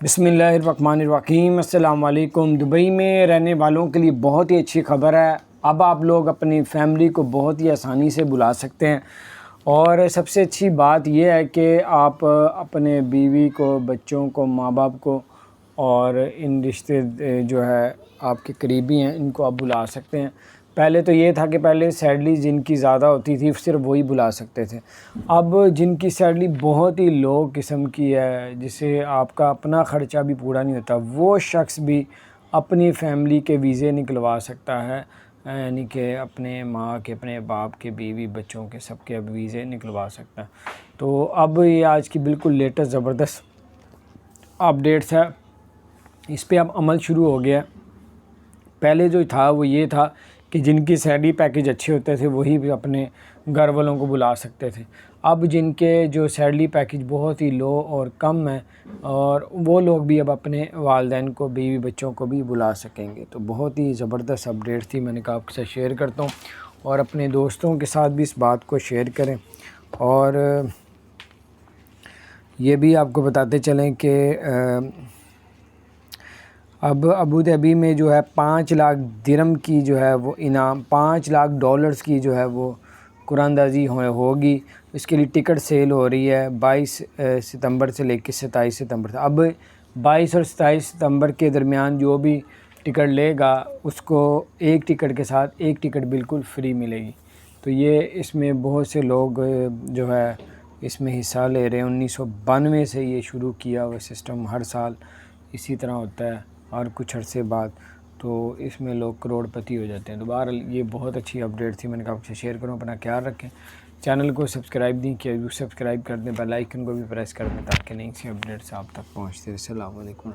बिस्मिल्लाहिर्रहमानिर्रहीम। अस्सलाम वालेकुम। दुबई में रहने वालों के लिए बहुत ही अच्छी खबर है। अब आप लोग अपनी फैमिली को बहुत ही आसानी से बुला सकते हैं और सबसे अच्छी बात यह है कि आप अपने बीवी को, बच्चों को, माँ बाप को और इन रिश्ते जो है आपके करीबी हैं इनको आप बुला सकते हैं। पहले तो ये था कि पहले सैलरी जिनकी ज़्यादा होती थी सिर्फ वही बुला सकते थे। अब जिनकी सैलरी बहुत ही लो किस्म की है, जिसे आपका अपना ख़र्चा भी पूरा नहीं होता, वो शख्स भी अपनी फैमिली के वीज़े निकलवा सकता है। यानी कि अपने माँ के, अपने बाप के, बीवी बच्चों के, सबके अब वीज़े निकलवा सकता है। तो अब ये आज की बिल्कुल लेटेस्ट ज़बरदस्त अपडेट्स है, इस पे अब अमल शुरू हो गया। पहले जो था वो ये था कि जिनकी सैलरी पैकेज अच्छे होते थे वही भी अपने घर वालों को बुला सकते थे। अब जिनके जो सैलरी पैकेज बहुत ही लो और कम है, और वो लोग भी अब अपने वालिदैन को, बीवी बच्चों को भी बुला सकेंगे। तो बहुत ही ज़बरदस्त अपडेट थी, मैंने कहा आपके साथ शेयर करता हूँ और अपने दोस्तों के साथ भी इस बात को शेयर करें। और ये भी आपको बताते चलें कि अब अबू धाबी में जो है 5 लाख दिरहम की जो है वो इनाम, 5 लाख डॉलर्स की जो है वो कुरानंदाज़ी होगी। इसके लिए टिकट सेल हो रही है 22 सितंबर से लेकर 27 सितंबर तक। अब 22 और 27 सितंबर के दरमियान जो भी टिकट लेगा उसको एक टिकट के साथ एक टिकट बिल्कुल फ्री मिलेगी। तो ये इसमें बहुत से लोग जो है इसमें हिस्सा ले रहे हैं। 1992 से ये शुरू किया हुआ सिस्टम, हर साल इसी तरह होता है और कुछ अरसे बाद तो इसमें लोग करोड़पति हो जाते हैं। तो बहरहाल ये बहुत अच्छी अपडेट थी, मैंने कहा आपसे शेयर करूँ। अपना ख्याल रखें, चैनल को सब्सक्राइब नहीं किया सब्सक्राइब कर दें, बेल आइकन को भी प्रेस कर दें ताकि नई सी अपडेट्स आप तक पहुँचते रहे। अस्सलाम वालेकुम।